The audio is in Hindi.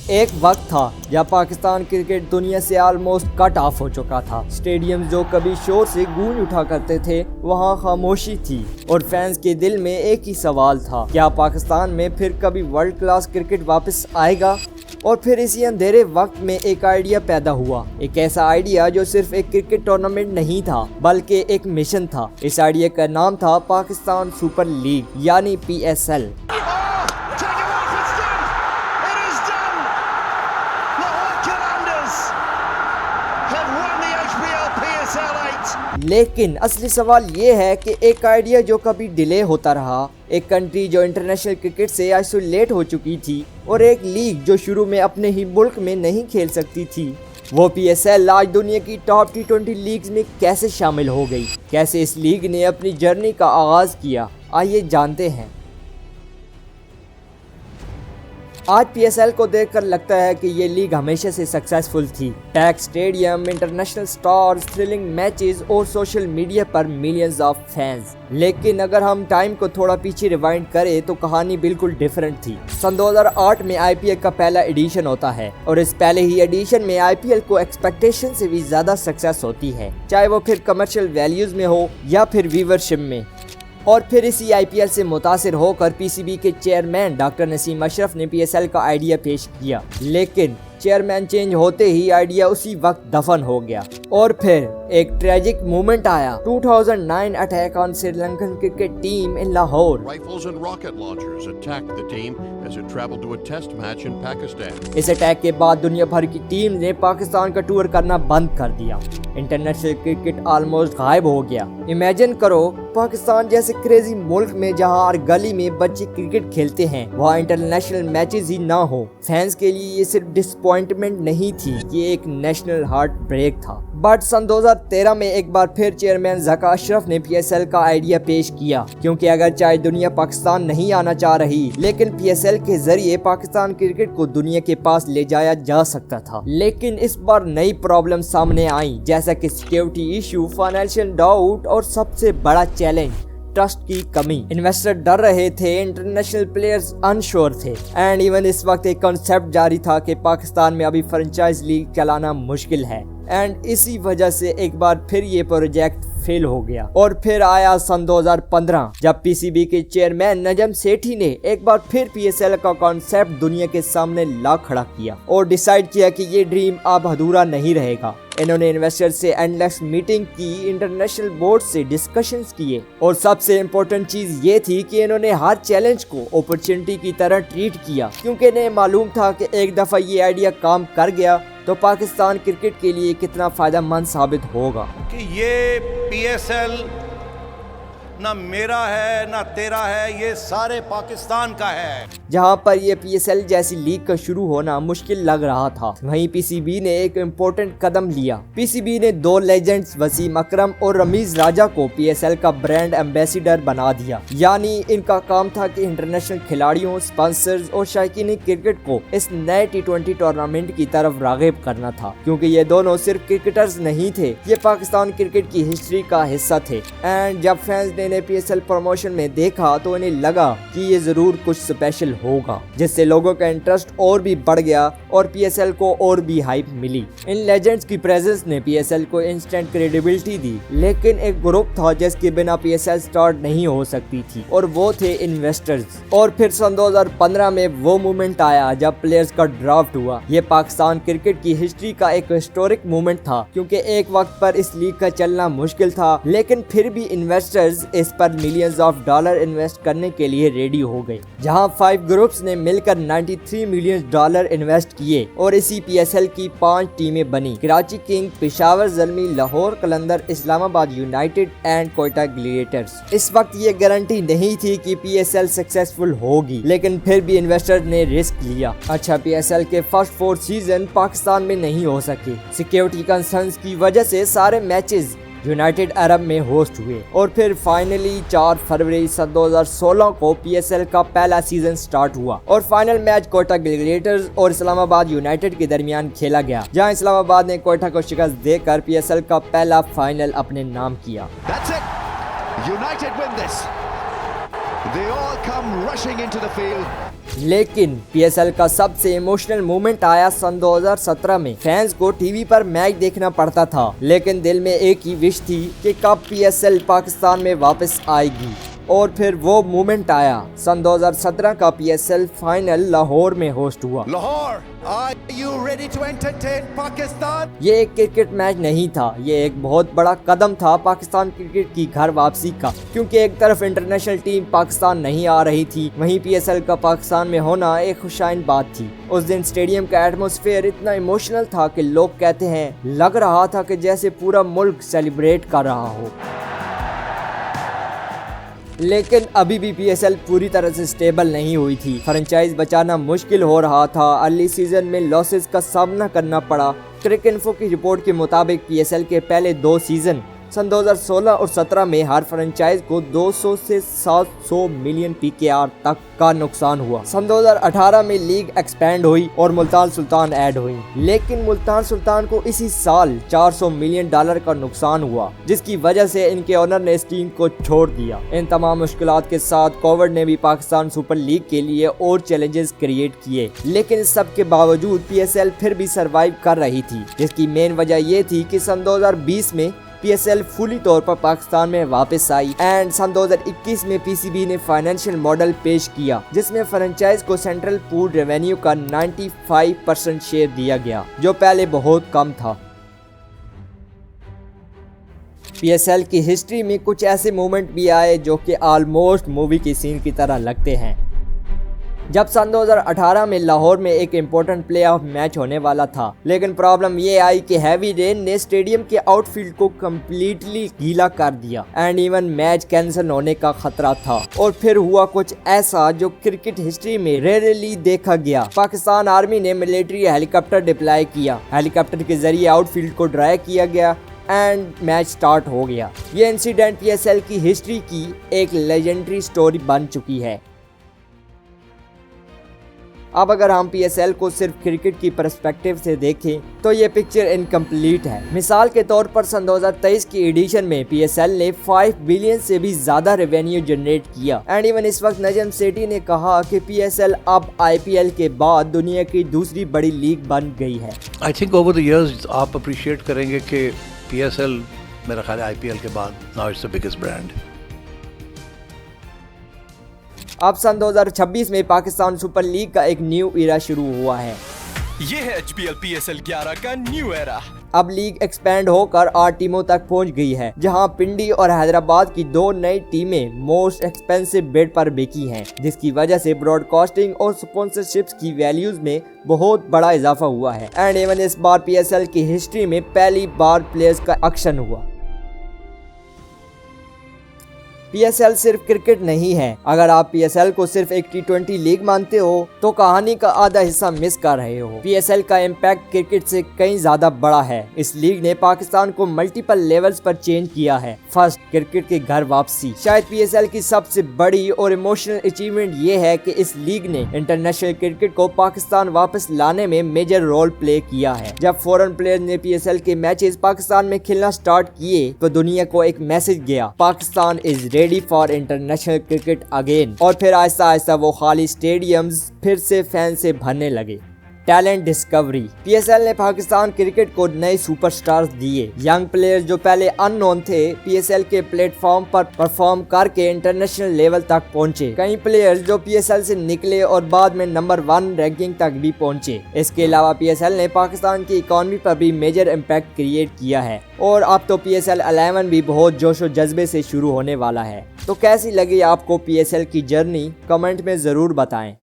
एक वक्त था जब पाकिस्तान क्रिकेट दुनिया से ऑलमोस्ट कट ऑफ हो चुका था। स्टेडियम जो कभी शोर से गूंज उठा करते थे, वहां खामोशी थी और फैंस के दिल में एक ही सवाल था, क्या पाकिस्तान में फिर कभी वर्ल्ड क्लास क्रिकेट वापस आएगा। और फिर इसी अंधेरे वक्त में एक आइडिया पैदा हुआ, एक ऐसा आइडिया जो सिर्फ एक क्रिकेट टूर्नामेंट नहीं था बल्कि एक मिशन था। इस आइडिया का नाम था पाकिस्तान सुपर लीग यानी PSL। लेकिन असली सवाल ये है कि एक आइडिया जो कभी डिले होता रहा, एक कंट्री जो इंटरनेशनल क्रिकेट से आइसोलेट हो चुकी थी और एक लीग जो शुरू में अपने ही मुल्क में नहीं खेल सकती थी, वो PSL आज दुनिया की टॉप T20 लीग्स में कैसे शामिल हो गई। कैसे इस लीग ने अपनी जर्नी का आगाज किया, आइए जानते हैं। आज PSL को देखकर लगता है कि ये लीग हमेशा से सक्सेसफुल थी। Pack stadium, international stars, thrilling matches और सोशल मीडिया पर मिलियंस ऑफ फैंस। लेकिन अगर हम टाइम को थोड़ा पीछे रिवाइंड करें तो कहानी बिल्कुल डिफरेंट थी। सन 2008 में IPL का पहला एडिशन होता है और इस पहले ही एडिशन में IPL को एक्सपेक्टेशन से भी ज्यादा सक्सेस होती है, चाहे वो फिर कमर्शियल वैल्यूज में हो या फिर व्यूवरशिप में। और फिर इसी IPL से मुतासिर होकर PCB के चेयरमैन डॉक्टर नसीम अशरफ ने PSL का आइडिया पेश किया, लेकिन चेयरमैन चेंज होते ही आइडिया उसी वक्त दफन हो गया। और फिर एक ट्रेजिक मोमेंट आया, 2009 attack on Sri Lankan cricket team in Lahore. इस अटैक के बाद दुनिया भर की टीम ने पाकिस्तान का टूर करना बंद कर दिया। इंटरनेशनल क्रिकेट ऑलमोस्ट गायब हो गया। इमेजिन करो, पाकिस्तान जैसे क्रेजी मुल्क में जहां हर गली में बच्चे क्रिकेट खेलते हैं, वहाँ इंटरनेशनल मैचेस ही ना हो। फैंस के लिए ये सिर्फ डिसअपॉइंटमेंट नहीं थी, ये एक नेशनल हार्ट ब्रेक था। बट सन 2013 में एक बार फिर चेयरमैन ज़का अशरफ ने PSL का आइडिया पेश किया, क्योंकि अगर चाहे दुनिया पाकिस्तान नहीं आना चाह रही, लेकिन PSL के जरिए पाकिस्तान क्रिकेट को दुनिया के पास ले जाया जा सकता था। लेकिन इस बार नई प्रॉब्लम सामने आई, जैसा कि सिक्योरिटी इशू, फाइनेंशियल डाउट और सबसे बड़ा चैलेंज ट्रस्ट की कमी। इन्वेस्टर डर रहे थे, इंटरनेशनल प्लेयर्स अनश्योर थे एंड इवन इस वक्त एक कॉन्सेप्ट जारी था कि पाकिस्तान में अभी फ्रेंचाइज लीग चलाना मुश्किल है एंड इसी वजह से एक बार फिर ये प्रोजेक्ट फेल हो गया। और फिर आया सन 2015 जब PCB के चेयरमैन नजम सेठी ने एक बार फिर PSL का कॉन्सेप्ट दुनिया के सामने ला खड़ा किया और डिसाइड किया कि ये ड्रीम अब अधूरा नहीं रहेगा। इन्होंने इन्वेस्टर से एंडलेस मीटिंग की, इंटरनेशनल बोर्ड से डिस्कशंस किए और सबसे इम्पोर्टेंट चीज ये थी कि इन्होंने हर चैलेंज को अपॉर्चुनिटी की तरह ट्रीट किया, क्योंकि इन्हें मालूम था कि एक दफा ये आइडिया काम कर गया तो पाकिस्तान क्रिकेट के लिए कितना फायदेमंद साबित होगा। कि ये PSL ना मेरा है ना तेरा है, ये सारे पाकिस्तान का है। जहां पर ये PSL जैसी लीग का शुरू होना मुश्किल लग रहा था, वहीं PCB ने एक इम्पोर्टेंट कदम लिया। PCB ने दो लेजेंड्स वसीम अकरम और रमीज राजा को PSL का ब्रांड एम्बेसडर बना दिया। यानी इनका काम था कि इंटरनेशनल खिलाड़ियों, स्पॉन्सर्स और शायकीन क्रिकेट को इस नए T20 टूर्नामेंट की तरफ राग़िब करना था, क्योंकि ये दोनों सिर्फ क्रिकेटर्स नहीं थे, ये पाकिस्तान क्रिकेट की हिस्ट्री का हिस्सा थे। एंड जब फैंस ने PSL प्रमोशन में देखा तो इन्हें लगा कि ये जरूर कुछ स्पेशल होगा, जिससे लोगों का इंटरेस्ट और भी बढ़ गया और PSL को और भी हाइप मिली। इन लेजेंड्स की प्रेजेंस ने PSL को इंस्टेंट क्रेडिबिलिटी दी, लेकिन एक ग्रुप था जिसके बिना PSL स्टार्ट नहीं हो सकती थी और वो थे इन्वेस्टर्स। और फिर सन 2015 में वो मोमेंट आया जब प्लेयर्स का ड्राफ्ट हुआ। ये पाकिस्तान क्रिकेट की हिस्ट्री का एक हिस्टोरिक मोमेंट था, क्योंकि एक वक्त पर इस लीग का चलना मुश्किल था, लेकिन फिर भी इन्वेस्टर्स इस पर मिलियंस ऑफ डॉलर इन्वेस्ट करने के लिए रेडी हो गए। जहां 5 ग्रुप्स ने मिलकर 93 मिलियन डॉलर इन्वेस्ट किए और इसी PSL की 5 टीमें बनी, Karachi king, Peshawar Zalmi, Lahore Qalandar, Islamabad United and Quetta gladiators. इस वक्त ये गारंटी नहीं थी कि PSL सक्सेसफुल होगी, लेकिन फिर भी इन्वेस्टर ने रिस्क लिया। अच्छा, PSL के फर्स्ट 4 सीजन पाकिस्तान में नहीं हो सके। सिक्योरिटी कंसर्न्स की वजह से सारे मैचेस यूनाइटेड अरब में होस्ट हुए और फिर फाइनली 4 फरवरी सन 2016 को PSL का पहला सीजन स्टार्ट हुआ और फाइनल मैच कोयटा ग्लेडिएटर्स और इस्लामाबाद यूनाइटेड के दरमियान खेला गया, जहां इस्लामाबाद ने कोयटा को शिकस्त देकर PSL का पहला फाइनल अपने नाम किया। United win this. They all come rushing into the field. लेकिन पीएसएल का सबसे इमोशनल मोमेंट आया सन 2017 में। फैंस को टीवी पर मैच देखना पड़ता था, लेकिन दिल में एक ही विश थी कि कब पीएसएल पाकिस्तान में वापस आएगी। और फिर वो मोमेंट आया। सन 2017 का पीएसएल फाइनल लाहौर में होस्ट हुआ। Lahore, are you ready to entertain Pakistan? ये एक क्रिकेट मैच नहीं था, ये एक बहुत बड़ा कदम था पाकिस्तान क्रिकेट की घर वापसी का, क्योंकि एक तरफ इंटरनेशनल टीम पाकिस्तान नहीं आ रही थी, वहीं पीएसएल का पाकिस्तान में होना एक खुशाइन बात थी। उस दिन स्टेडियम का एटमॉस्फेयर इतना इमोशनल था कि लोग कहते हैं लग रहा था कि जैसे पूरा मुल्क सेलिब्रेट कर रहा हो। लेकिन अभी भी पीएसएल पूरी तरह से स्टेबल नहीं हुई थी। फ्रेंचाइज बचाना मुश्किल हो रहा था। अर्ली सीजन में लॉसेस का सामना करना पड़ा। क्रिकइन्फो की रिपोर्ट के मुताबिक पीएसएल के पहले 2 सीजन सन 2016 और 17 में हर फ्रेंचाइज को 200 से 700 मिलियन पीकेआर तक का नुकसान हुआ। सन 2018 में लीग एक्सपेंड हुई और मुल्तान सुल्तान ऐड हुई, लेकिन मुल्तान सुल्तान को इसी साल $400 मिलियन का नुकसान हुआ, जिसकी वजह से इनके ओनर ने इस टीम को छोड़ दिया। इन तमाम मुश्किलात के साथ कोविड ने भी पाकिस्तान सुपर लीग के लिए और चैलेंजेस क्रिएट किए, लेकिन इस सब के बावजूद पीएसएल फिर भी सरवाइव कर रही थी, जिसकी मेन वजह ये थी कि सन 2020 में पीएसएल फुली तौर पर पाकिस्तान में वापस आई एंड सन 2021 में पीसीबी ने फाइनेंशियल मॉडल पेश किया, जिसमें फ्रेंचाइज को सेंट्रल पूल रेवेन्यू का 95% शेयर दिया गया, जो पहले बहुत कम था। पीएसएल की हिस्ट्री में कुछ ऐसे मोमेंट भी आए जो कि ऑलमोस्ट मूवी की सीन की तरह लगते हैं। जब सन 2018 में लाहौर में एक इम्पोर्टेंट प्लेऑफ मैच होने वाला था, लेकिन प्रॉब्लम ये आई कि हैवी रेन ने स्टेडियम के आउटफील्ड को कम्प्लीटली गीला कर दिया एंड इवन मैच कैंसिल होने का खतरा था। और फिर हुआ कुछ ऐसा जो क्रिकेट हिस्ट्री में रेयरली देखा गया। पाकिस्तान आर्मी ने मिलिट्री हेलीकॉप्टर डिप्लॉय किया। हेलीकॉप्टर के जरिए आउटफील्ड को ड्राई किया गया एंड मैच स्टार्ट हो गया। ये इंसिडेंट पीएसएल की हिस्ट्री की एक लेजेंडरी स्टोरी बन चुकी है। अब अगर हम पीएसएल को सिर्फ क्रिकेट की पर्सपेक्टिव से देखें तो ये पिक्चर इनकम्प्लीट है। मिसाल के तौर पर सन 2023 की एडिशन में पीएसएल ने 5 बिलियन से भी ज्यादा रेवेन्यू जनरेट किया एंड इवन इस वक्त नजम सेठी ने कहा कि पीएसएल अब आईपीएल के बाद दुनिया की दूसरी बड़ी लीग बन गई है। I think over the years आप अप्रिशिएट करेंगे कि पीएसएल मेरा ख्याल है आईपीएल के बाद now it's the biggest brand. अब सन 2026 में पाकिस्तान सुपर लीग का एक न्यू एरा शुरू हुआ है। ये है एचपीएल पीएसएल 11 का न्यू एरा। अब लीग एक्सपेंड होकर 8 टीमों तक पहुंच गई है, जहां पिंडी और हैदराबाद की 2 नई टीमें मोस्ट एक्सपेंसिव बिड पर बिकी हैं, जिसकी वजह से ब्रॉडकास्टिंग और स्पॉन्सरशिप्स की वैल्यूज में बहुत बड़ा इजाफा हुआ है एंड इवन इस बार पीएसएल की हिस्ट्री में पहली बार प्लेयर्स का ऑक्शन हुआ। पीएसएल सिर्फ क्रिकेट नहीं है। अगर आप पीएसएल को सिर्फ एक T20 लीग मानते हो तो कहानी का आधा हिस्सा मिस कर रहे हो। पीएसएल का इम्पैक्ट क्रिकेट से कहीं ज्यादा बड़ा है। इस लीग ने पाकिस्तान को मल्टीपल लेवल्स पर चेंज किया है। फर्स्ट, क्रिकेट के घर वापसी। शायद पीएसएल की सबसे बड़ी और इमोशनल अचीवमेंट ये है कि इस लीग ने इंटरनेशनल क्रिकेट को पाकिस्तान वापस लाने में मेजर रोल प्ले किया है। जब फॉरेन प्लेयर्स ने पीएसएल के मैचेस पाकिस्तान में खेलना स्टार्ट किए तो दुनिया को एक मैसेज गया, Pakistan is ready for international cricket again. और फिर आहिस्ता आहिस्ता वो खाली स्टेडियम्स फिर से फैन से भरने लगे। Talent discovery. पीएसएल ने पाकिस्तान क्रिकेट को नए सुपरस्टार्स दिए। यंग प्लेयर्स जो पहले अननोन थे पीएसएल के प्लेटफॉर्म पर परफॉर्म करके इंटरनेशनल लेवल तक पहुंचे। कई प्लेयर्स जो पीएसएल से निकले और बाद में नंबर 1 रैंकिंग तक भी पहुंचे। इसके अलावा पीएसएल ने पाकिस्तान की इकोनॉमी पर भी मेजर इम्पैक्ट क्रिएट किया है और अब तो पीएसएल 11 भी बहुत जोश और जज्बे से शुरू होने वाला है। तो कैसी लगी आपको पीएसएल की जर्नी, कमेंट में जरूर बताएं।